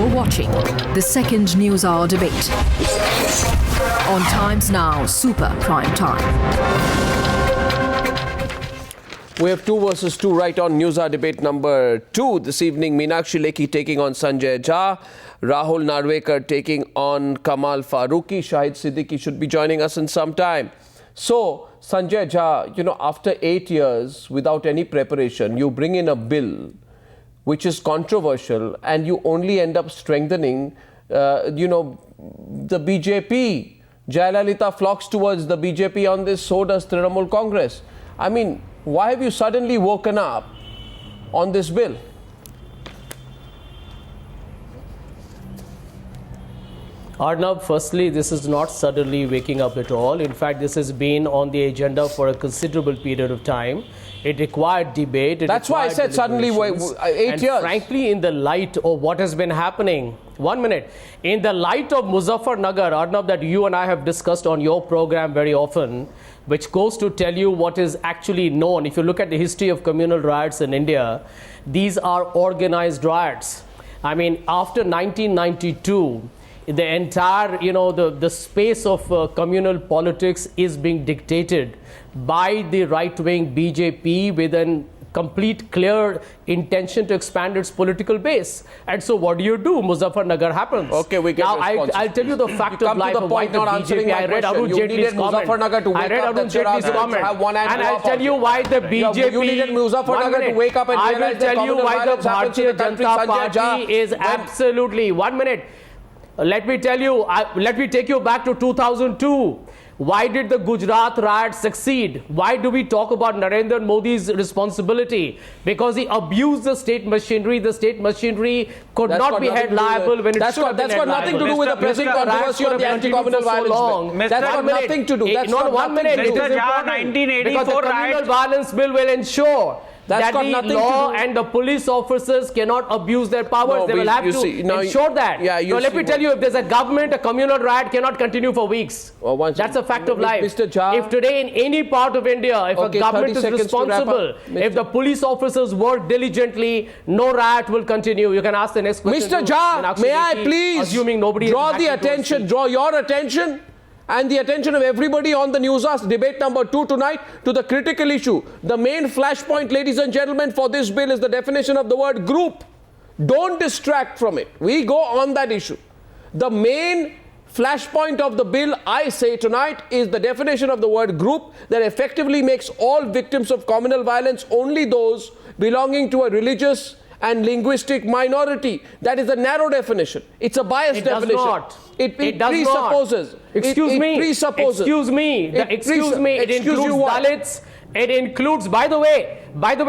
You're watching the second News Hour debate on Times Now Super Prime Time. We have 2 versus 2 right on News Hour debate number 2 this evening. Meenakshi Lekhi taking on Sanjay Jha, Rahul Narwekar taking on Kamal Faruqui. Shahid Siddiqui should be joining us in some time. So, Sanjay Jha, after 8 years without any preparation, you bring in a bill which is controversial and you only end up strengthening, the BJP. Jayalalitha flocks towards the BJP on this, so does Trinamool Congress. I mean, why have you suddenly woken up on this bill? Arnab, firstly, this is not suddenly waking up at all. In fact, this has been on the agenda for a considerable period of time. It required debate. That's why I said suddenly 8 years. Frankly, in the light of what has been happening, 1 minute, in the light of Muzaffarnagar, Arnab, that you and I have discussed on your program very often, which goes to tell you what is actually known. If you look at the history of communal riots in India, these are organized riots. I mean, after 1992, the entire, the space of communal politics is being dictated by the right-wing BJP with a complete, clear intention to expand its political base. And so what do? Muzaffarnagar happens. Okay, we get now, I'll tell you the fact of life of why the BJP. I read Arun Jaitley's comment. And I'll tell you why the BJP. You needed Muzaffarnagar to wake up and realize I will tell you why the Bharatiya Janata Party is absolutely. 1 minute. Let me tell you, let me take you back to 2002. Why did the Gujarat riot succeed? Why do we talk about Narendra Modi's responsibility? Because he abused the state machinery. The state machinery could not be held liable when it should have been That's got nothing to do with the present controversy on the anti-communal violence bill. That's got nothing to do. That's not 1 minute. Mr. Jha, 1984 because the communal violence bill will ensure that the law and the police officers cannot abuse their powers. They will have to ensure that. Let me tell you, if there's a government, a communal riot cannot continue for weeks. That's a fact of life. Mr. Jha, if today in any part of India, if a government is responsible, if the police officers work diligently, no riot will continue. You can ask the next question. Mr. Jha, may I please draw your attention and the attention of everybody on the News Hour debate number 2 tonight to the critical issue. The main flashpoint, ladies and gentlemen, for this bill is the definition of the word group. Don't distract from it. We go on that issue. The main flashpoint of the bill, I say tonight, is the definition of the word group that effectively makes all victims of communal violence only those belonging to a religious and linguistic minority. That is a narrow definition. It's a biased definition. Does not. It presupposes. Excuse me. Presupposes. Excuse me. It includes Dalits. It includes, by the way,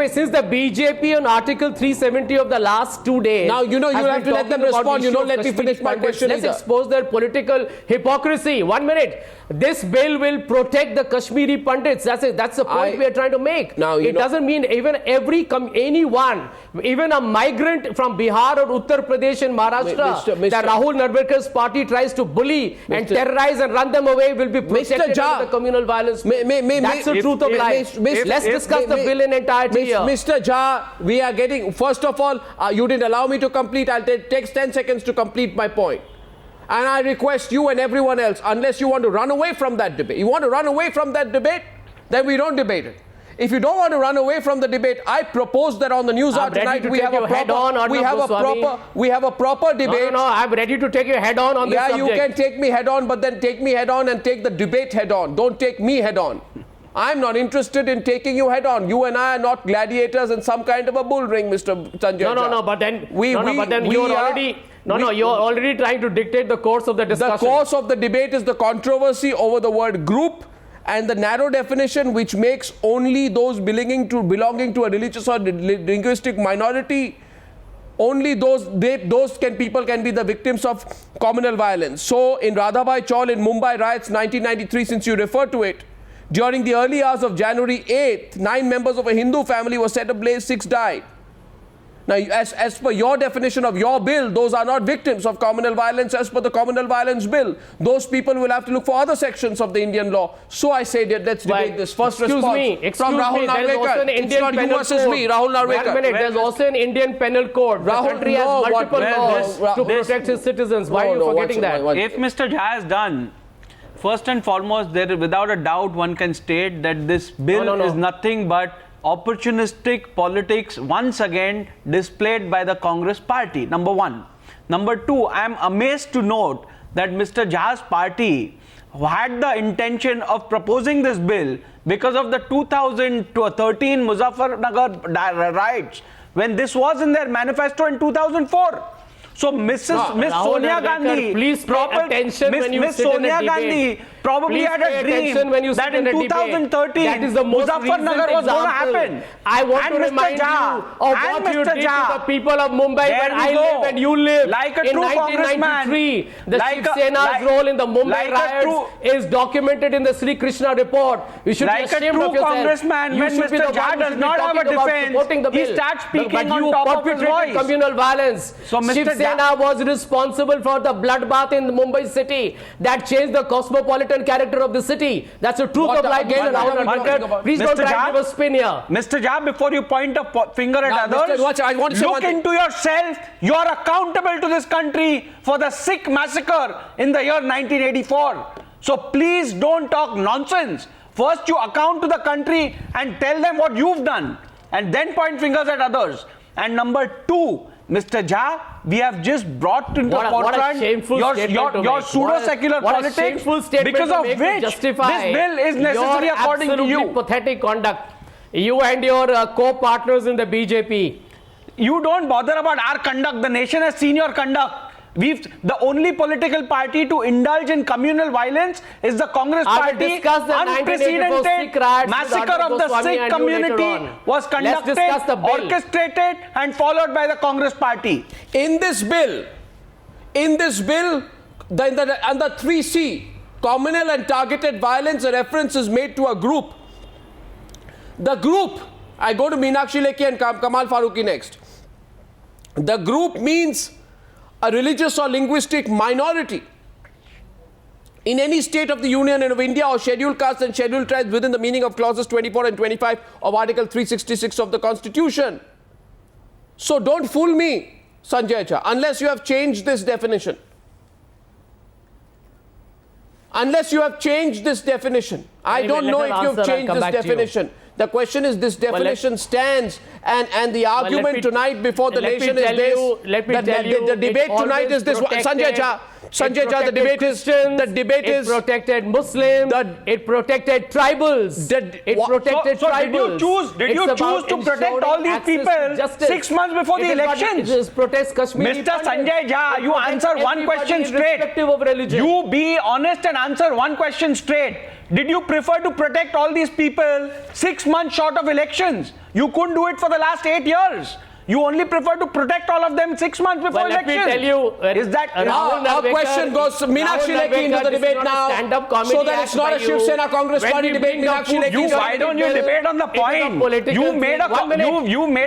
since the BJP on Article 370 of the last 2 days. Now, you have to let them respond. You don't let me finish my question. Let's expose their political hypocrisy. 1 minute. This bill will protect the Kashmiri Pandits. That's the point we are trying to make. Now, it doesn't mean even anyone, even a migrant from Bihar or Uttar Pradesh and Maharashtra, that Rahul Narwekar's party tries to bully and terrorize and run them away will be protected under the communal violence. That's the truth of life. Let's discuss the bill in entirety here. Mr. Jha, we are getting, first of all, you didn't allow me to complete. I'll take 10 seconds to complete my point. And I request you and everyone else, unless you want to run away from that debate. You want to run away from that debate? Then we don't debate it. If you don't want to run away from the debate, I propose that on the News Hour tonight we have a proper debate. No, I'm ready to take you head on this subject. Yeah, you can take me head on, but then take me head on and take the debate head on. Don't take me head on. I'm not interested in taking you head on. You and I are not gladiators in some kind of a bull ring, Mr. Sanjay Jha. No, but then you're already trying to dictate the course of the discussion. The course of the debate is the controversy over the word group and the narrow definition which makes only those belonging to a religious or linguistic minority, only people can be the victims of communal violence. So in Radhabai Chaul in Mumbai riots 1993, since you refer to it, during the early hours of January 8th, 9 members of a Hindu family were set ablaze, 6 died. Now, as per your definition of your bill, those are not victims of communal violence as per the communal violence bill. Those people will have to look for other sections of the Indian law. So I say that let's debate this. First response from Rahul Narwekar. It's not you versus me, Rahul Narwekar. One minute, there's also an Indian penal code. The country has multiple laws to protect its citizens. Why are you forgetting that? If Mr. Jha has done, first and foremost, there without a doubt one can state that this bill is nothing but opportunistic politics once again displayed by the Congress party, number one. Number two, I am amazed to note that Mr. Jha's party had the intention of proposing this bill because of the 2013 Muzaffarnagar riots, when this was in their manifesto in 2004. So Miss Sonia Gandhi, please pay attention when you sit in a debate. Probably had a dream that in 2013 Muzaffarnagar was going to happen. I want to remind you of what you did to the people of Mumbai where I live and you live. Like a in true 1993, the Shiv Sena's role in the Mumbai riots is documented in the Sri Krishna report. You should be ashamed of yourself. Congressman, when Mr. Jha does not have a defense, he starts speaking on top of his voice. Communal violence. So Shiv Sena was responsible for the bloodbath in Mumbai city that changed the cosmopolitan character of the city. That's the truth of life. Please don't try to give a spin here. Mr. Jha, before you point a finger at others, look into yourself. You are accountable to this country for the Sikh massacre in the year 1984. So please don't talk nonsense. First you account to the country and tell them what you've done, and then point fingers at others. And number two, Mr. Jha, we have just brought into the forefront your pseudo-secular politics, because of which this bill is necessary according to you. Pathetic conduct. You and your co-partners in the BJP. You don't bother about our conduct. The nation has seen your conduct. The only political party to indulge in communal violence is the Congress party. Unprecedented massacre of the Sikh community was conducted, orchestrated and followed by the Congress party. In this bill, under 3C, communal and targeted violence, a reference is made to a group. The group, I go to Meenakshi Lekhi and Kamal Faruqui next. The group means a religious or linguistic minority in any state of the Union and of India, or scheduled castes and scheduled tribes within the meaning of clauses 24 and 25 of Article 366 of the Constitution. So don't fool me, Sanjay Jha, unless you have changed this definition. Unless you have changed this definition. I don't know if you have changed this definition. The question is, this definition stands, and the argument tonight before the nation is this. The debate tonight is this. Sanjay Jha, the debate is, it protected Muslims, it protected tribals, Did you choose to protect all these people 6 months before the elections? It protects Kashmiri. Mr. Sanjay Jha, you answer one question straight. You be honest and answer one question straight. Did you prefer to protect all these people 6 months short of elections? You couldn't do it for the last 8 years. You only prefer to protect all of them 6 months before elections. Let me tell you, is that our question goes Meenakshi Lekhi into the debate now, so that it's not a Shiv Sena Congress party debate. Meenakshi Lekhi, why don't you debate on the point? You made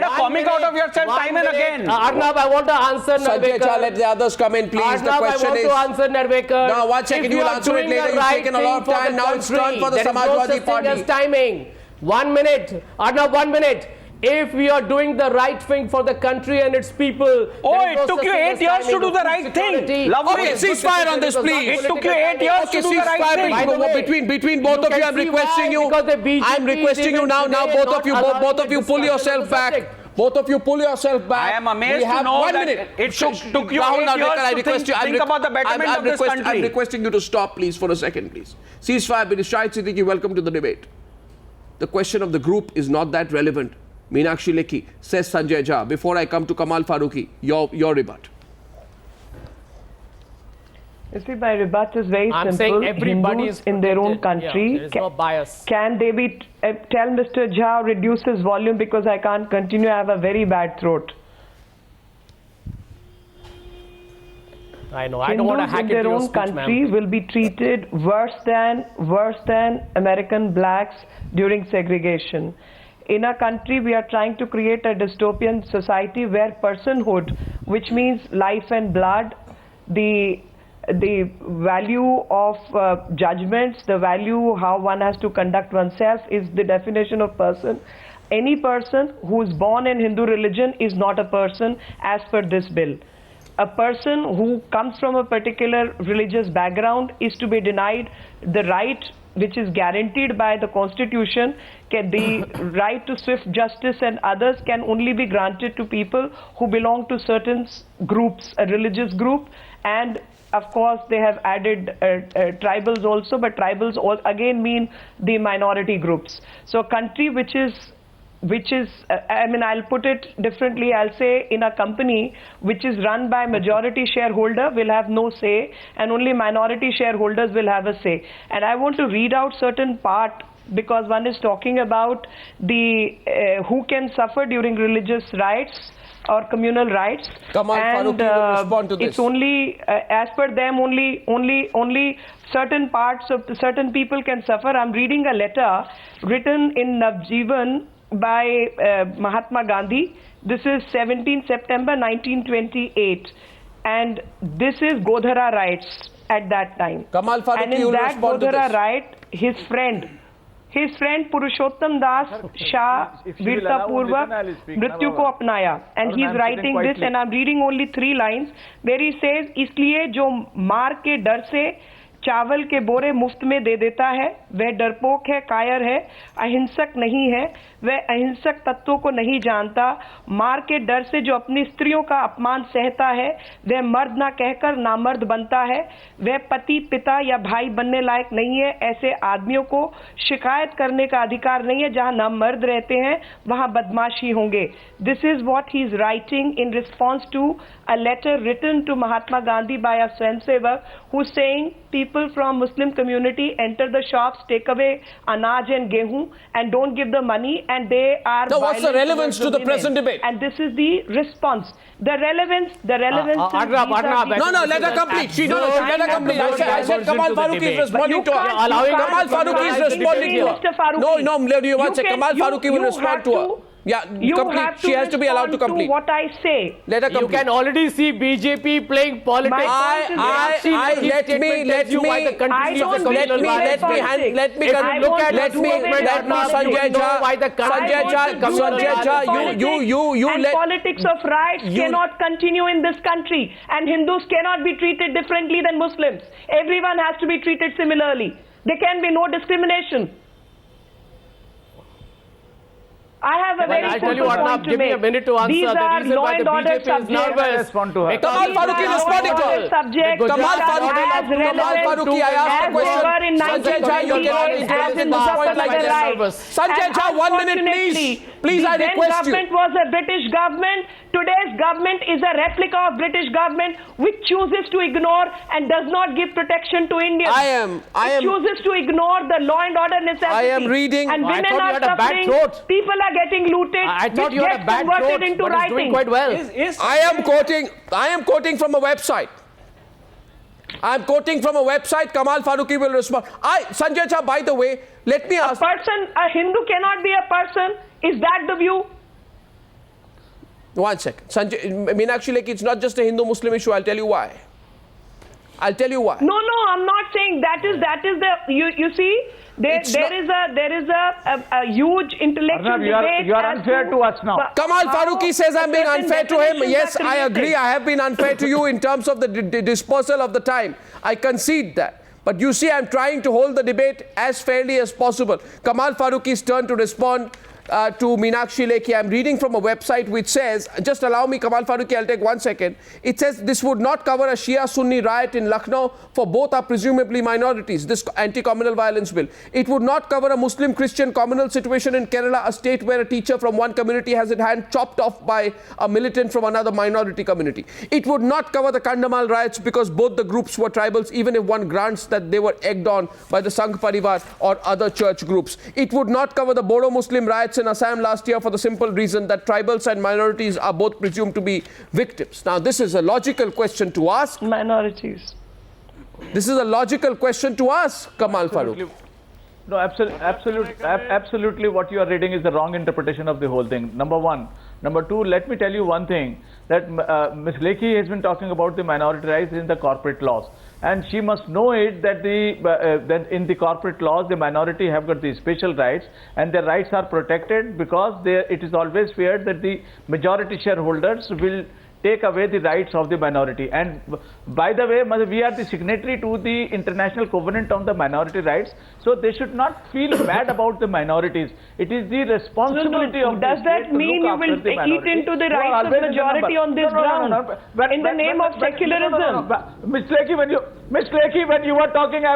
a comic out of yourself time and again. Arnab, I want to answer Sanjay Jha, let the others come in, please. Arnab, the question is, I want to answer Narwekar. Now, 1 second, you will answer it later. You've taken a lot of time. Now it's time for the Samajwadi Party. Timing. 1 minute. Arnab, 1 minute. If we are doing the right thing for the country and its people... it took you 8 years to do the right thing. Lovely. Okay, ceasefire on this, please. It took you 8 years to do the right thing. Between both of you, I'm requesting you. I'm requesting you now. Now both of you pull yourself back. Both of you pull yourself back. I am amazed to know that it took you 8 years to think about the betterment of this country. I'm requesting you to stop, please, for a second, please. Ceasefire, Shahid Siddiqui, welcome to the debate. The question of the group is not that relevant. Meenakshi Lekhi, says Sanjay Jha. Before I come to Kamal Faruqui, your rebut. You see, my rebut is very simple. Saying everybody Hindus in their own country, there is no bias. Can they tell Mr. Jha reduce his volume because I can't continue, I have a very bad throat. I know, I don't want to hack into your speech, ma'am. In their own country will be treated worse than American blacks during segregation. In a country, we are trying to create a dystopian society where personhood, which means life and blood, the value of judgments, the value how one has to conduct oneself is the definition of person. Any person who is born in Hindu religion is not a person as per this bill. A person who comes from a particular religious background is to be denied the right which is guaranteed by the constitution. The right to swift justice and others can only be granted to people who belong to certain groups, a religious group, and of course they have added tribals also, but tribals again mean the minority groups. So a country which is I mean, I'll put it differently. I'll say in a company which is run by majority shareholder will have no say, and only minority shareholders will have a say. And I want to read out certain part, because one is talking about the who can suffer during religious rights or communal rights. Kamal Faruqui will respond to this. It's only as per them only certain parts of certain people can suffer. I'm reading a letter written in Navjeevan by Mahatma Gandhi. This is 17 September 1928, and this is Godhara rights at that time. Kamal Faruqui, and in that Godhara right, his friend Purushottam Das Shah Virta Purvak Mrityu ko apnaya, and he's writing this, and I'm reading only 3 lines where he says, इसलिए जो मार के डर से चावल के बोरे मुफ्त में दे देता है वह डरपोक है, कायर है, अहिंसक नहीं है, वह अहिंसक तत्वों को नहीं जानता, मार के डर से जो अपनी स्त्रियों का अपमान सहता है वह मर्द ना कहकर नामर्द बनता है, वह पति पिता या भाई बनने लायक नहीं है, ऐसे आदमियों को शिकायत करने का अधिकार नहीं है, जहां ना मर्द रहते हैं वहां बदमाशी होंगे. This is what he is writing in response to a letter written to Mahatma Gandhi by a Swayamsevak who's saying people from Muslim community enter the shops, take away anaj and gehu and don't give the money, and they are. Now what's the relevance to the present debate? And this is the response. The relevance. Arnab, no, let her complete. Let her complete. I said Kamal Faruqui is responding to her. Kamal Faruqui is responding to her. No, you want to say Kamal Faruqui will respond to her. Yeah, complete. She has to be allowed to complete. What I say. Let her complete. You can already see BJP playing politics. Let me politics of rights cannot continue in this country, and Hindus cannot be treated differently than Muslims. Everyone has to be treated similarly. There can be no discrimination. I have a very simple point to give me a minute to answer. These are law and order subjects. Kamal Faruqui is responding to her. Kamal Faruqui, I asked a question. Sanjay Jha, you cannot interrupt in this point like this. Sanjay Jha, 1 minute, please. Please, I request you. The then government was a British government. Today's government is a replica of British government which chooses to ignore and does not give protection to Indians. It chooses to ignore the law and order necessity. I am reading. And women are suffering. People are getting looted. I thought you had a bad throat, but it's doing quite well. I am quoting from a website. I am quoting from a website. Kamal Faruqui will respond. Sanjay Jha, by the way, let me ask. A Hindu cannot be a person. Is that the view? 1 second. Meenakshi Lekhi, it's not just a Hindu-Muslim issue. I'll tell you why. No, I'm not saying that is the you see there is a huge intellectual debate. You are unfair to us now. Kamal Faruqui says I'm being unfair to him. Yes, I agree. I have been unfair to you in terms of the dispersal of the time. I concede that. But you see, I'm trying to hold the debate as fairly as possible. Kamal Faruqi's turn to respond to Meenakshi Lekhi. I'm reading from a website which says, just allow me, Kamal Faruqui, I'll take 1 second. It says this would not cover a Shia-Sunni riot in Lucknow, for both are presumably minorities, this anti-communal violence bill. It would not cover a Muslim-Christian communal situation in Kerala, a state where a teacher from one community has his hand chopped off by a militant from another minority community. It would not cover the Kandamal riots because both the groups were tribals, even if one grants that they were egged on by the Sangh Parivar or other church groups. It would not cover the Bodo Muslim riots in Assam last year for the simple reason that tribals and minorities are both presumed to be victims. Now, this is a logical question to ask. Minorities. This is a logical question to ask, Kamal Faruqui. No, absolutely what you are reading is the wrong interpretation of the whole thing. Number one. Number two, let me tell you one thing, that Ms. Lekhi has been talking about the minority rights in the corporate laws. And she must know it that that in the corporate laws, the minority have got the special rights, and their rights are protected because it is always feared that the majority shareholders will take away the rights of the minority. And by the way, we are the signatory to the International Covenant on the Minority Rights, so they should not feel bad about the minorities. It is the responsibility of the Does that mean you will eat into the rights of majority on this ground in the name of secularism? Ms. Lekhi, when you were talking, I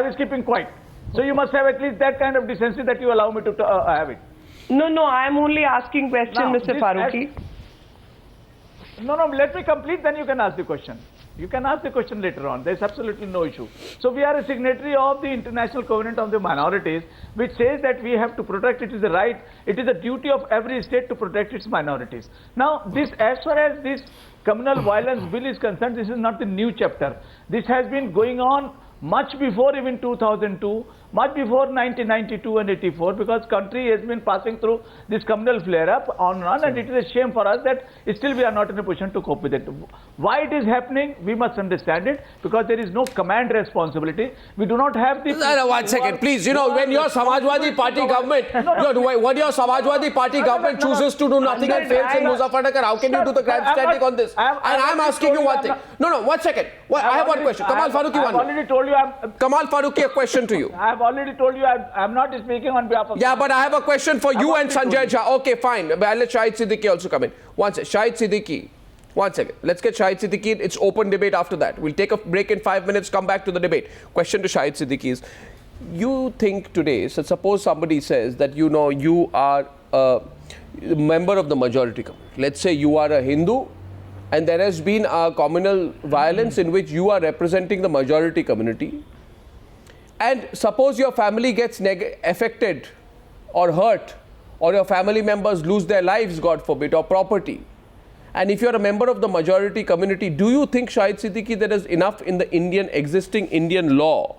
was keeping quiet. So you must have at least that kind of decency that you allow me to have it. No, I am only asking question, Mr. Faruqui. No, let me complete, then you can ask the question. You can ask the question later on. There is absolutely no issue. So we are a signatory of the International Covenant on the Minorities, which says that we have to protect, it is a right, it is a duty of every state to protect its minorities. Now, as far as this communal violence bill is concerned, this is not the new chapter. This has been going on much before even 2002, much before 1992 and 84, because country has been passing through this communal flare-up on and on, and it is a shame for us that still we are not in a position to cope with it. Why it is happening, we must understand it, because there is no command responsibility. We do not have the... No, 1 second, please. You know, when your Samajwadi Party government, when your Samajwadi Party government chooses to do nothing and fails in Muzaffarnagar, how can you do the grandstanding on this? And I'm asking you one thing. No, 1 second. I have one question. Kamal Faruqui, one. I've already told you... Kamal Faruqi, a question to you. I've already told you I'm not speaking on behalf of... Yeah, but I have a question for you and Sanjay Jha. Okay, fine. But I'll let Shahid Siddiqui also come in. One second. Shahid Siddiqui. 1 second. Let's get Shahid Siddiqui. It's open debate after that. We'll take a break in 5 minutes, come back to the debate. Question to Shahid Siddiqui is, you think today, so suppose somebody says that, you know, you are a member of the majority community. Let's say you are a Hindu, and there has been a communal violence in which you are representing the majority community. And suppose your family gets affected or hurt, or your family members lose their lives, God forbid, or property. And if you're a member of the majority community, do you think, Shahid Siddiqui, there is enough in the existing Indian law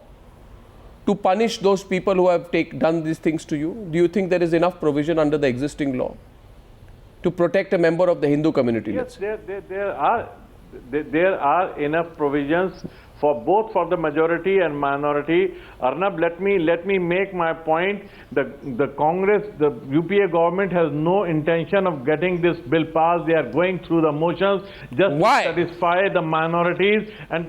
to punish those people who have done these things to you? Do you think there is enough provision under the existing law to protect a member of the Hindu community? Yes, there are enough provisions for the majority and minority. Arnab, let me make my point. The Congress, the UPA government has no intention of getting this bill passed. They are going through the motions just to satisfy the minorities and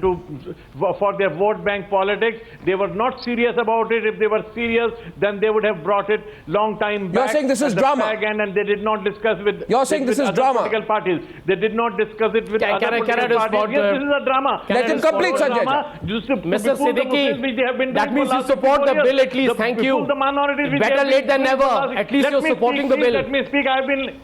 for their vote bank politics. They were not serious about it. If they were serious, then they would have brought it long time back. You're saying this is drama. And they did not discuss with. You're saying this is drama. Political parties. They did not discuss it with other political parties. Yes, this is a drama. Let him complete, Sanjay. Mr. Siddiqui, that means you support the bill at least. Thank you. Better late than never. At least you're supporting the bill. Let me speak. I've been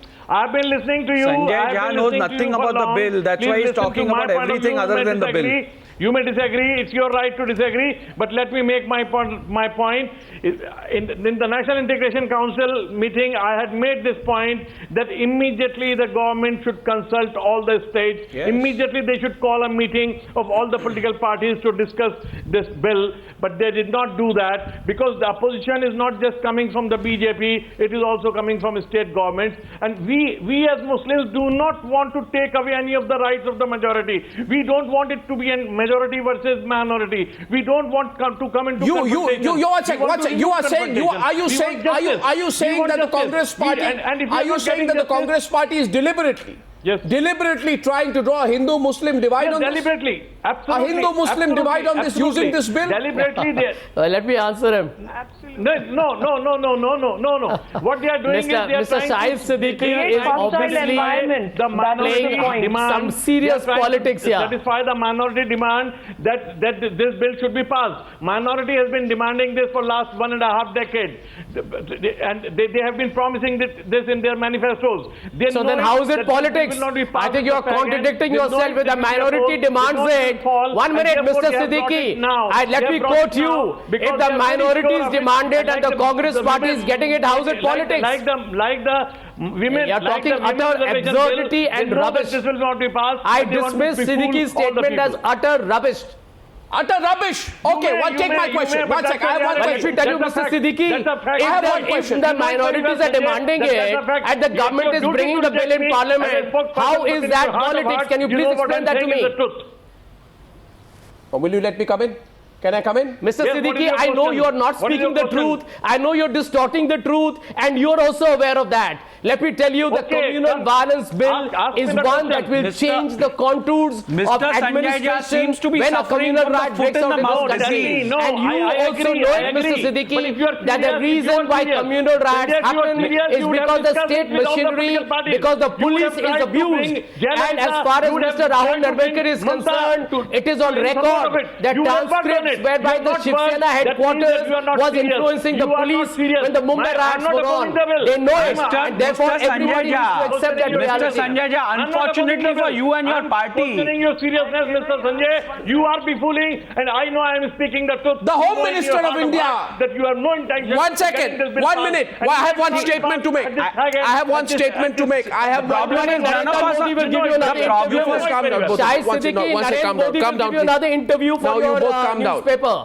listening to you. Sanjay Jha knows nothing about the bill. That's why he's talking about everything other than the bill. You may disagree. It's your right to disagree. But let me make my point. In the National Integration Council meeting, I had made this point that immediately the government should consult all the states. Yes. Immediately they should call a meeting of all the political parties to discuss this bill. But they did not do that because the opposition is not just coming from the BJP. It is also coming from state governments. And we as Muslims do not want to take away any of the rights of the majority. We don't want it to be a majority versus minority. We don't want to come into confrontation. Are you saying that the Congress Party, are you saying that the Congress Party is deliberately trying to draw a Hindu-Muslim divide on deliberately. this? Absolutely. A Hindu-Muslim divide on this using this bill? Deliberately. Let me answer him. No. What they are doing is they are Mr. Shahid Siddiqui is obviously playing some serious politics here. Satisfy the minority demand that this bill should be passed. Minority has been demanding this for last 1.5 decades. And they have been promising this in their manifestos. So then how is it politics? I think you are contradicting yourself with the minority demands it. 1 minute, Mr. Siddiqui. Let me quote you. If the minorities demand it and the Congress Party is getting it, how is it politics? Like the women. You are talking utter absurdity and rubbish. This will not be passed. I dismiss Siddiqui's statement as utter rubbish. Utter rubbish. Okay, take my question. One second. I have one question. Let me tell you, Mr. Siddiqui, if the minorities are demanding it and the government is bringing the bill in parliament, how is that politics? Can you please explain that to me? Will you let me come in? Can I come in? Mr. Siddiqui, I know you are not speaking the truth. I know you're distorting the truth, and you're also aware of that. Let me tell you, the communal violence bill is one that will change the contours of administration when a communal right breaks out in this country. And you also know, Mr. Siddiqui, that the reason why communal riots happen is because the state machinery, because the police is abused. And as far as Mr. Rahul Narwekar is concerned, it is on record that transcripts whereby the Shiv Sena headquarters was influencing the police when the Mumbai riots were on. They know it, and therefore everybody needs to accept that reality. Mr. Sanjay Jha, unfortunately for you and your party, I'm questioning your seriousness, Mr. Sanjay. You are befooling, and I know I am speaking the truth. The Home Minister of India. That you have no intention. 1 second. 1 minute. I have one statement to make. I have one statement to make. I have problem is Narendra Modi will give you another interview. Shahid Siddiqui, Narendra Modi will give you another interview for your newspaper.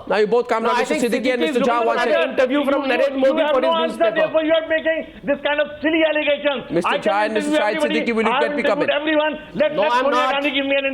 Now you both calm down. Mr. Siddiqui and Mr. Jha, one second. Interview from Narendra Modi for his newspaper. Therefore, you are making this kind of silly allegations. Mr. Jha and Mr. Shahid Siddiqui, will you let me come in? Everyone. No, I'm not.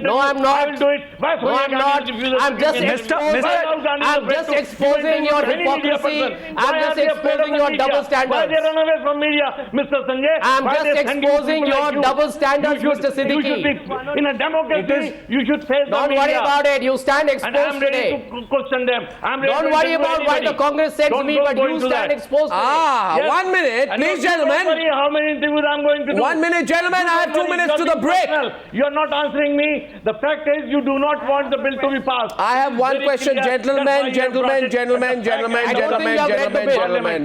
No, I'm not. I will do it. No, I'm not. I'm just exposing your hypocrisy. I'm just exposing your double standards. Why they run away from media, Mr. Sanjay? I'm just exposing your double standards, Mr. Siddiqui. In a democracy, you should face the media. Don't worry about it. You stand exposed today. To question them. Don't worry about why the Congress sends me, but you stand exposed today. 1 minute, please, gentlemen. How many interviews I'm going to do? 1 minute, gentlemen. I have 2 minutes to the break. You are not answering me. The fact is, you do not want the bill to be passed. I have one question, gentlemen.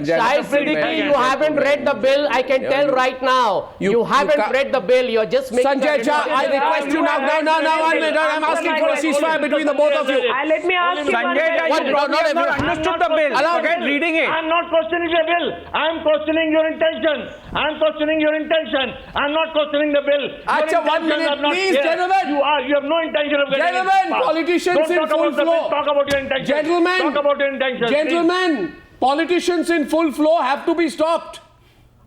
Shahid Siddiqui, you haven't read the bill. I can tell right now. You haven't read the bill. You're just making. Sanjay Jha, I request you now. 1 minute. I'm asking for a ceasefire between the both of you. Let me ask you Sanjay Jha, you have not understood the bill. Forget reading it. I'm not questioning the bill. I'm questioning your intention. I'm questioning your intention. I'm not questioning the bill. Achha, 1 minute, please, gentlemen. You have no intention of getting it Gentlemen, passed. politicians in full flow. Talk about your intention. Gentlemen, talk about your intention. Gentlemen, politicians in full flow have to be stopped.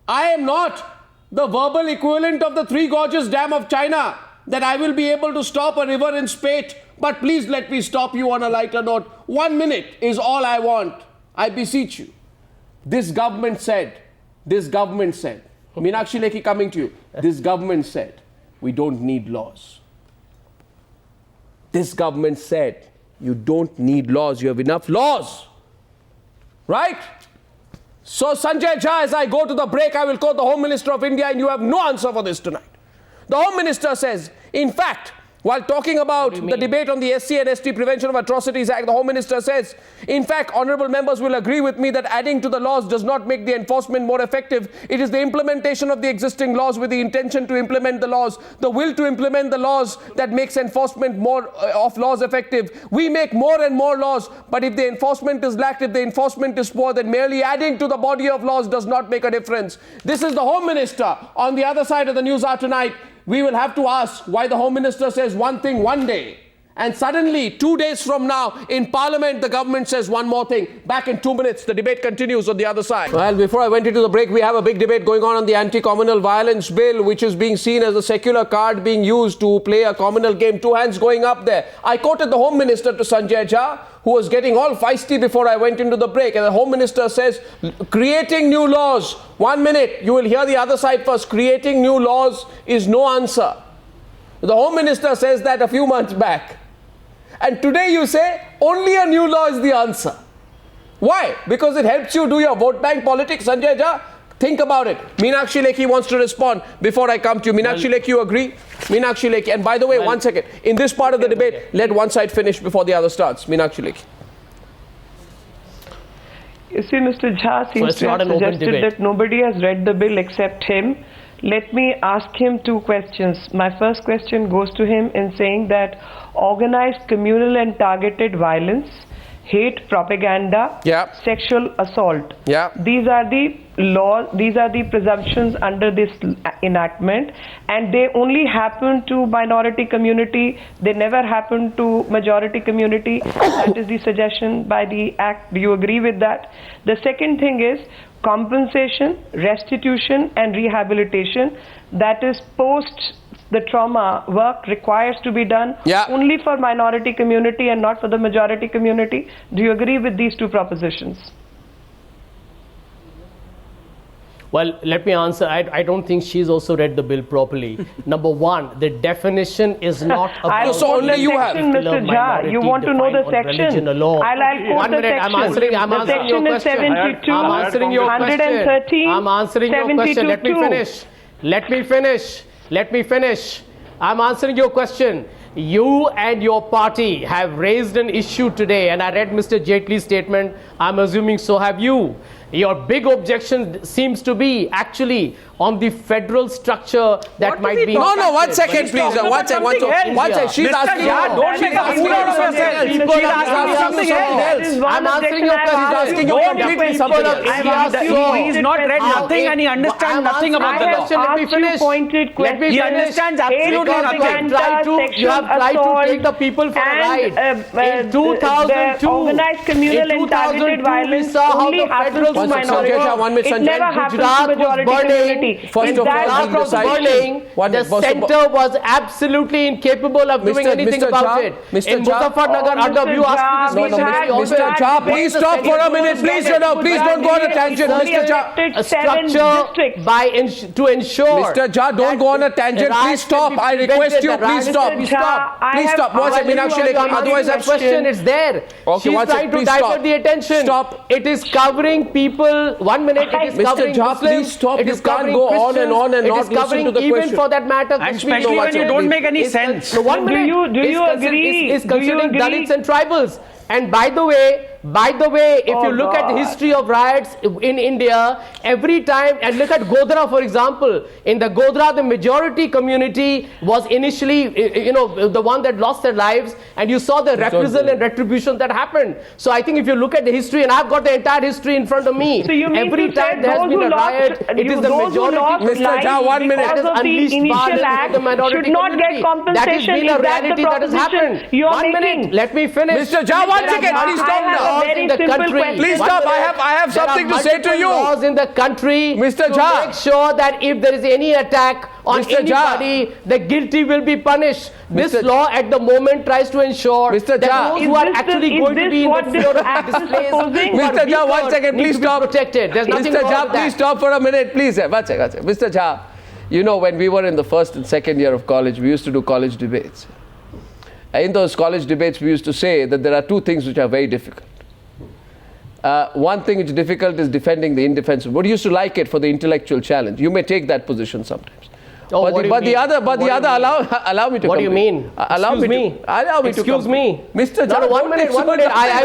I am not the verbal equivalent of the Three Gorges Dam of China that I will be able to stop a river in spate. But please let me stop you on a lighter note. 1 minute is all I want. I beseech you. This government said, Meenakshi Lekhi coming to you, this government said, we don't need laws. This government said, you don't need laws, you have enough laws. Right? So Sanjay Jha, as I go to the break, I will call the Home Minister of India and you have no answer for this tonight. The Home Minister says, in fact, while talking about the debate on the SC and ST Prevention of Atrocities Act, the Home Minister says, in fact, honourable members will agree with me that adding to the laws does not make the enforcement more effective. It is the implementation of the existing laws with the intention to implement the laws, the will to implement the laws that makes enforcement more of laws effective. We make more and more laws, but if the enforcement is lacked, if the enforcement is poor, then merely adding to the body of laws does not make a difference. This is the Home Minister. On the other side of the Newshour tonight, we will have to ask why the Home Minister says one thing one day and suddenly 2 days from now in Parliament the government says one more thing. Back in 2 minutes, the debate continues on the other side. Well, before I went into the break, we have a big debate going on the anti-communal violence bill, which is being seen as a secular card being used to play a communal game. Two hands going up there. I quoted the Home Minister to Sanjay Jha, who was getting all feisty before I went into the break. And the Home Minister says, creating new laws. 1 minute, you will hear the other side first. Creating new laws is no answer. The Home Minister says that a few months back. And today you say, only a new law is the answer. Why? Because it helps you do your vote bank politics. Sanjay Jha, think about it. Meenakshi Lekhi wants to respond before I come to you. Meenakshi Lekhi, you agree? Meenakshi Lekhi. And by the way, 1 second. In this part of the debate, let one side finish before the other starts. Meenakshi Lekhi. You see, Mr. Jha seems to have suggested that nobody has read the bill except him. Let me ask him 2 questions. My first question goes to him in saying that organized, communal and targeted violence hate propaganda, Yeah. sexual assault. Yeah. These are the laws, these are the presumptions under this enactment, and they only happen to minority community. They never happen to majority community. That is the suggestion by the act. Do you agree with that? The second thing is compensation, restitution and rehabilitation. That is post the trauma work requires to be done only for minority community and not for the majority community. Do you agree with these two propositions? Well, let me answer. I don't think she's also read the bill properly. Number one, the definition is not about so only you have. Mr. Jha, you want to know the section? I'll quote 1 the minute, section. I'm answering your The section question. is 72, I'm answering your question. 113, I'm answering your question. Let me 72. finish. Let me finish. Let me finish. I'm answering your question. You and your party have raised an issue today, and I read Mr. Jaitley's statement. I'm assuming so have you. Your big objection seems to be actually on the federal structure that might be. No, 1 second, please. One second. She's asking. Don't make a fool out of yourself. She's asking something else. I'm answering your question. She's asking you completely something else. He's not read nothing and he understands nothing about the law. Let me finish. He understands absolutely nothing. You have tried to take the people for a ride. In 2002, organized communal and targeted violence only happens to minority. It never happens to majority community. First of all, the center was absolutely incapable of doing anything about it. In Muzaffarnagar, Arnab, you asked me this question. Mr. Jha, please stop for a minute. Please shut up. Please don't go on a tangent. Mr. Jha, a structure to ensure. Mr. Jha, don't go on a tangent. Please stop. I request you. Please stop. Please stop. One second, Meenakshi Lekhi. Otherwise, I'm question. It's there. Okay, she's trying to divert the attention. Stop. It is covering people. 1 minute. It is covering Mr. Jha, Muslims. please stop. It You is can't covering go Christians. on and on and it not is covering listen to the even question. for that matter. And especially when you don't make any sense. No, 1 minute. Do you agree? Is considering Dalits and tribals. And by the way, if you look at the history of riots in India, every time, and look at Godhra for example, in the Godhra, the majority community was initially, the one that lost their lives, and you saw the reprisal and retribution that happened. So I think if you look at the history, and I've got the entire history in front of me, so every time there has been a riot, it is the majority. Mr. Jha, 1 minute. That has unleashed violence on the minority should not community. get compensation. That has been a reality that has happened. 1 minute, let me finish. Mr. Jha, 1 second. Please stop now. In the country. Please stop. I have something to say to you. Laws in the country Mr. to Jha. make sure that if there is any attack on Mr. anybody, the guilty will be punished. This Mr. law at the moment tries to ensure Mr. that Jha. those who are actually going to be in the field of displays Mr. Jha, 1 second, please stop. Protected. There's nothing Mr. wrong Jha, with that. please stop for a minute, please. One second. Mr. Jha, you know, when we were in the first and second year of college, we used to do college debates. In those college debates, we used to say that there are two things which are very difficult. One thing which is difficult is defending the indefensible. But you used to like it for the intellectual challenge. You may take that position sometimes. Oh, but the other, allow me to. What do you mean? Allow me to. Excuse me. Mr. No, Jha, 1 minute. I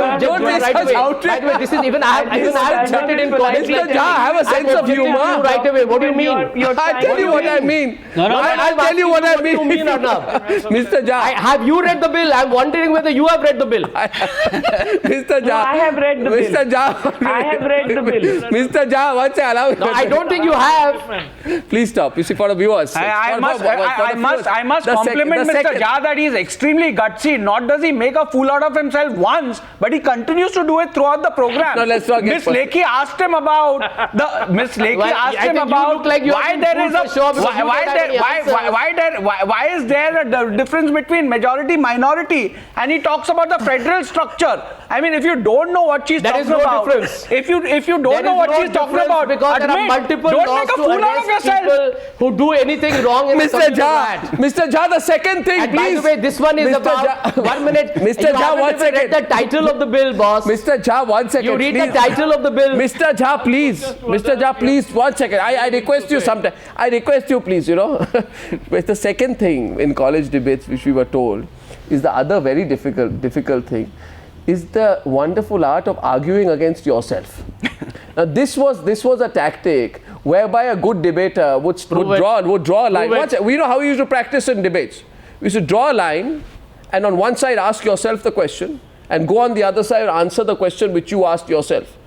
will don't right make us away. outrage. By the way, this is even I have voted in college. Mr. Jha, have a sense of humor. Right away. What do you mean? I'll tell you what I mean. I'll tell you what I mean. What do you mean, Arnab? Mr. Jha. Have you read the bill? I'm wondering whether you have read the bill. Mr. Jha. I have read the bill. Mr. Jha. I have read the bill. Mr. Jha, once allow me. No, I don't think you have. Please stop. You see, for the viewers. I must compliment Mr. Jha that he is extremely gutsy. Not does he make a fool out of himself once, but he continues to do it throughout the program. No, let's not get Miss Lekhi asked him about why there is why is there a difference between majority minority, and he talks about the federal structure. I mean, if you don't know what she's talking about, if you don't know what she's talking about, because there are multiple laws to arrest people who do anything wrong in Mr. Jha, Mr. Jha, the second thing, and please. by the way, this one is about 1 minute. Mr. Jha, 1 second. Read the title of the bill, boss. Mr. Jha, 1 second. You read please. the title of the bill. Mr. Jha, please. Mr. Jha, please, 1 second. I request you sometime. I request you, please, But the second thing in college debates, which we were told, is the other very difficult thing, is the wonderful art of arguing against yourself. Now, this was a tactic whereby a good debater would draw a line. We know how we used to practice in debates. We used to draw a line, and on one side ask yourself the question, and go on the other side and answer the question which you asked yourself.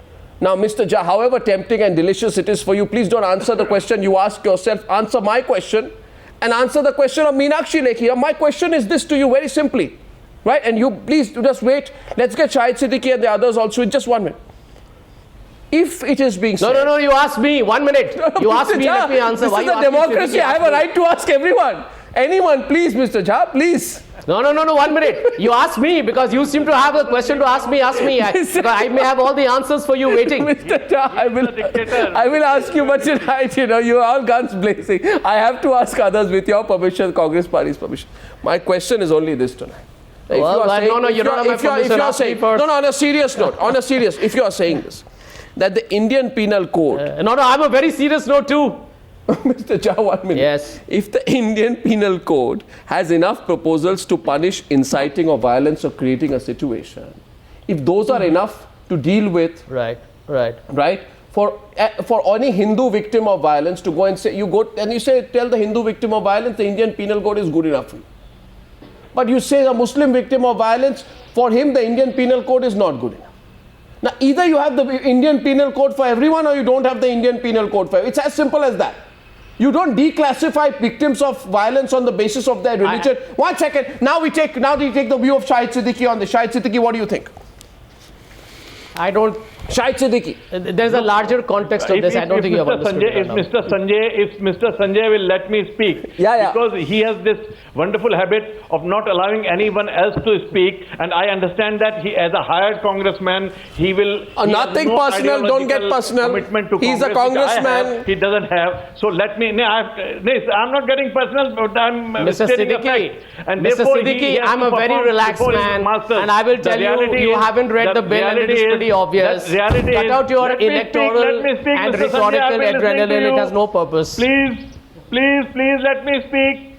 Now, Mr. Jha, however tempting and delicious it is for you, please don't answer the question you ask yourself. Answer my question and answer the question of Meenakshi Lekhi. My question is this to you very simply, right? And you please just wait. Let's get Shahid Siddiqui and the others also in just 1 minute. If it is being said... No, you asked me. 1 minute. You asked me, let me answer. This is a democracy. I have a right to ask everyone. Anyone, please, Mr. Jha, please. No, 1 minute. You asked me because you seem to have a question to ask me. I may have all the answers for you waiting. Mr. Jha, I will ask you, but tonight, you are all guns blazing. I have to ask others with your permission, Congress Party's permission. My question is only this tonight. If on a serious note, if you are saying this, that the Indian Penal Code... I'm a very serious note too. Mr. Jha, 1 minute. Yes. If the Indian Penal Code has enough proposals to punish inciting of violence or creating a situation, if those are enough to deal with... Right. For any Hindu victim of violence to go and say, tell the Hindu victim of violence, the Indian Penal Code is good enough for you. But you say a Muslim victim of violence, for him the Indian Penal Code is not good enough. Now, either you have the Indian Penal Code for everyone or you don't have the Indian Penal Code for everyone. It's as simple as that. You don't declassify victims of violence on the basis of their religion. 1 second. Now we take the view of Shahid Siddiqui on this. Shahid Siddiqui, what do you think? Shahid Siddiqui. There's a larger context of this. I don't think you have understood. If Mr. Sanjay will let me speak, because he has this wonderful habit of not allowing anyone else to speak, and I understand that he, as a hired congressman, he will... nothing personal, don't get personal. He's a congressman. He doesn't have. So let me... I'm not getting personal, but I'm Mr. Siddiqui, I'm a very relaxed man, and I will tell you haven't read the bill and it is pretty obvious. Cut out your electoral and rhetorical adrenaline, it has no purpose. Please let me speak.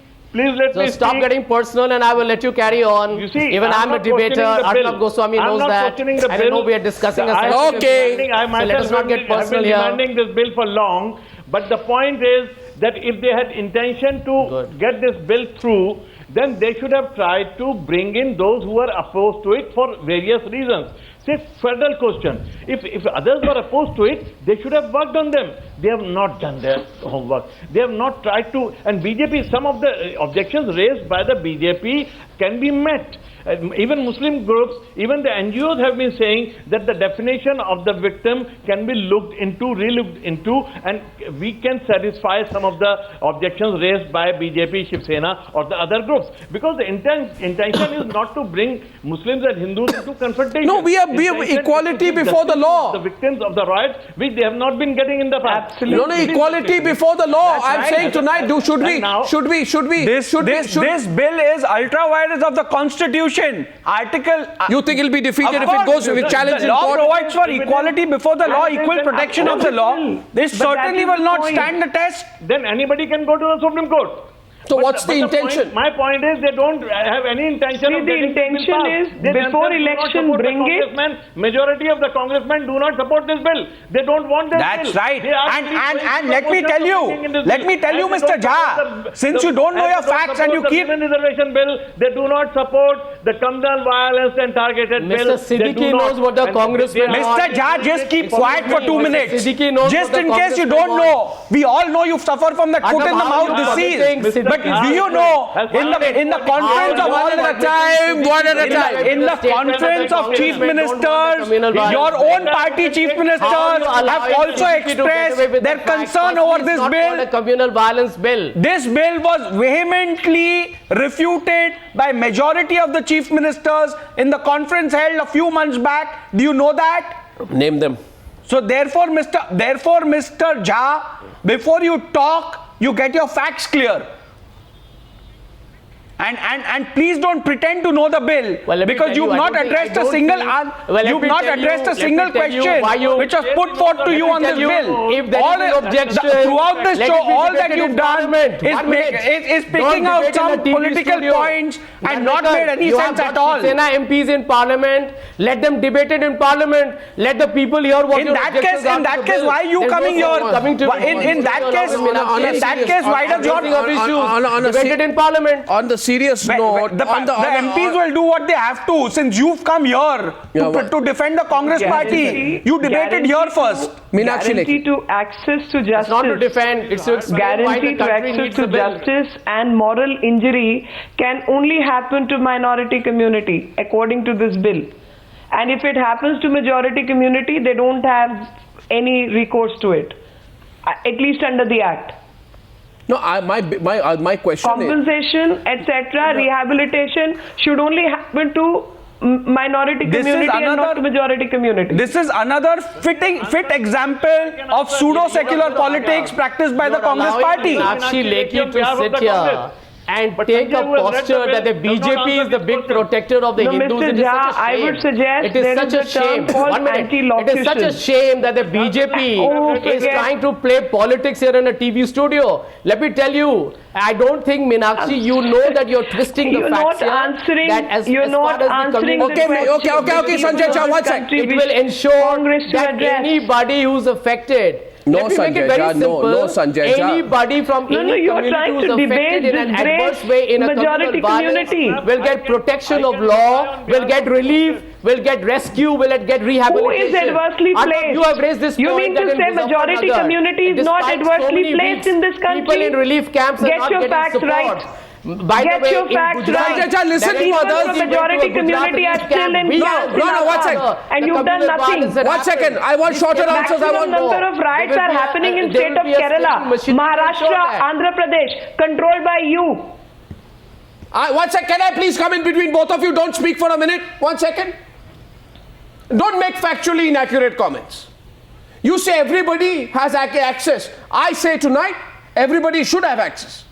So stop getting personal and I will let you carry on. You see, even I'm a debater, Arnab Goswami knows that. I don't know we are discussing a sensitive okay. So let us not get personal here. I've been demanding this bill for long, but the point is that if they had intention to get this bill through, then they should have tried to bring in those who are opposed to it for various reasons. Say, federal question. If others were opposed to it, they should have worked on them. They have not done their homework. They have not tried to. And BJP, some of the objections raised by the BJP can be met. Even Muslim groups, even the NGOs have been saying that the definition of the victim can be relooked into, and we can satisfy some of the objections raised by BJP, Shiv Sena or the other groups. Because the intention is not to bring Muslims and Hindus into confrontation. No, we have equality before the law. The victims of the riots, which they have not been getting in the past. Absolutely. No, equality before the law. I'm saying tonight, should we? This bill is ultra virus of the Constitution. Article. You think it'll be defeated if it goes with challenge in court? The law provides for equality before the law, equal protection of the law. This certainly will not stand the test. Then anybody can go to the Supreme Court. So what's the intention? My point is they don't have any intention of getting the intention is before election bring it. Majority of the congressmen do not support this bill. They don't want this bill. That's right. And let me tell you, Mr. Jha, since you don't know your facts and you keep... reservation bill, they do not support the communal violence and targeted bill. Mr. Siddiqui knows what the congressman... Mr. Jha, just keep quiet for 2 minutes. Just in case you don't know, we all know you suffer from that foot in the mouth disease. But do you know, in the conference of one at a time, in the conference of chief ministers, your own party chief ministers have also expressed their concern over this bill. Communal violence bill. This bill was vehemently refuted by majority of the chief ministers in the conference held a few months back. Do you know that? Name them. So therefore, Mr. Jha, before you talk, you get your facts clear. And please don't pretend to know the bill, because you've not addressed a single question which was put forth to you on this bill. Throughout this show, all that you've done is picking out some political points and not made any sense at all. Shiv Sena MPs in Parliament, let them debate it in Parliament. Let the people hear what your objections are. In that case, why are you coming here? In that case, why does your debate it in Parliament? serious note, the MPs will do what they have to. Since you've come here to defend the Congress party, you debated here first. Meenakshi Lekhi. To access to justice. It's not to defend, it's to explain why the Guarantee to country access needs to the bill. justice and moral injury can only happen to minority community according to this bill. And if it happens to majority community, they don't have any recourse to it, at least under the Act. No, my question Compensation, etc., rehabilitation should only happen to minority community and not to majority community. This is another fit example of pseudo-secular politics practiced by the Congress party. Meenakshi Lekhi to sit here and take a posture that the BJP is the big protector of the Hindus. Mr. Jha, I would suggest it is such a shame. 1 minute. It is such a shame that the BJP is trying to play politics here in a TV studio. Let me tell you, I don't think, Meenakshi, you know that you're twisting the facts here. You're not answering Okay, Sanjay Jha, 1 second. It will ensure that anybody who's affected. No, Sanjay Jha, no, Sanjay Jha. Anybody from any community who's affected in an adverse way in a communal violence will get protection of law, will get relief, will get rescue, will get rehabilitation. Who is adversely placed? You have raised this You point mean to say majority community is not adversely placed in this country? People in relief camps are not Get your getting facts support. right. By Get the way, your facts right. Sanjay Jha, listen to others. The majority community are still in camps. No, 1 second. And you've done nothing. 1 second. I want shorter answers. I want number of riots are happening in state of Kerala, Maharashtra, Andhra Pradesh, controlled by you. 1 second. Can I please come in between both of you? Don't speak for a minute. 1 second. Don't make factually inaccurate comments. You say everybody has access. I say tonight, everybody should have access.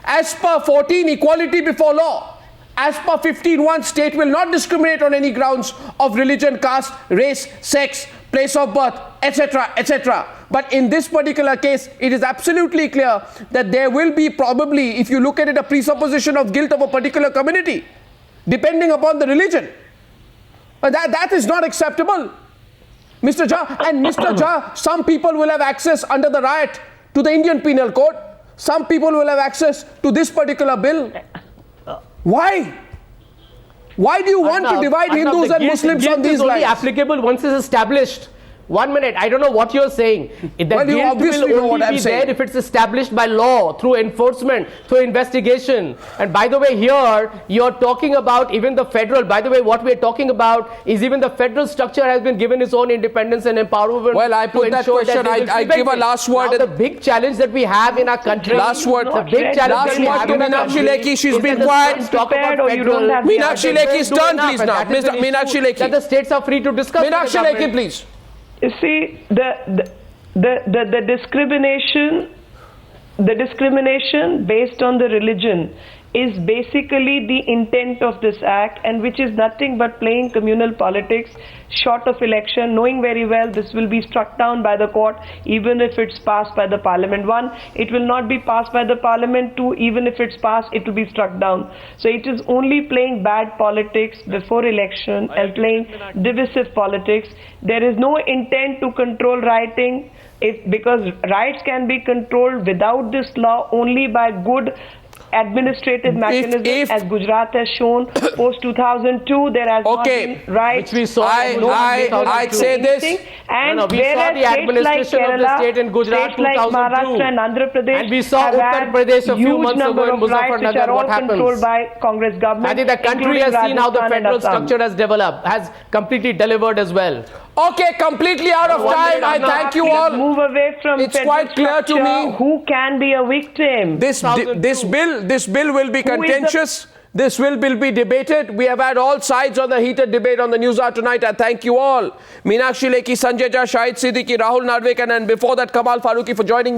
As per 14, equality before law. As per 15.1, state will not discriminate on any grounds of religion, caste, race, sex, place of birth, etc., etc. But in this particular case, it is absolutely clear that there will be probably, if you look at it, a presupposition of guilt of a particular community, depending upon the religion. That is not acceptable, Mr. Jha. And Mr. Jha, some people will have access under the riot to the Indian Penal Code. Some people will have access to this particular bill. Why? Why do you want to divide Hindus and Muslims on these lines? It is only applicable once it's established. 1 minute, I don't know what you're saying. Well, you obviously know what I'm saying. There if it's established by law, through enforcement, through investigation. And by the way, here, you're talking about even the federal, by the way, what we're talking about is even the federal structure has been given its own independence and empowerment. Well, I put that question, I give a last word. Now, the big challenge that we have in our country. Last word. The big challenge that we have in our country. Meenakshi Lekhi, she's been quiet. Meenakshi Lekhi's turn, please now. Meenakshi Lekhi. That the states are free to discuss. Meenakshi Lekhi, please. You see, the discrimination based on the religion is basically the intent of this act, and which is nothing but playing communal politics short of election, knowing very well this will be struck down by the court even if it's passed by the parliament. 1, it will not be passed by the parliament. 2, even if it's passed, it will be struck down. So it is only playing bad politics before election and playing divisive politics. There is no intent to control rioting, because riots can be controlled without this law only by good administrative mechanism, as Gujarat has shown. Post 2002, there has not been riots. Which we saw. I'd say this. And we saw the administration of the state in Gujarat, states like Maharashtra and Andhra Pradesh, and we saw Uttar Pradesh a few months ago in Muzaffarnagar. What happens? Controlled by Congress government. I think the country has seen how the federal structure has developed, has completely delivered as well. Okay, completely out of time. I thank you all. Move away from it's quite clear to me who can be a victim. This bill will be contentious. This will be debated. We have had all sides on the heated debate on the Newshour tonight. I thank you all. Meenakshi Lekhi, Sanjay Jha, Shahid Siddiqui, Rahul Narwekar, and before that Kamal Faruqui for joining me.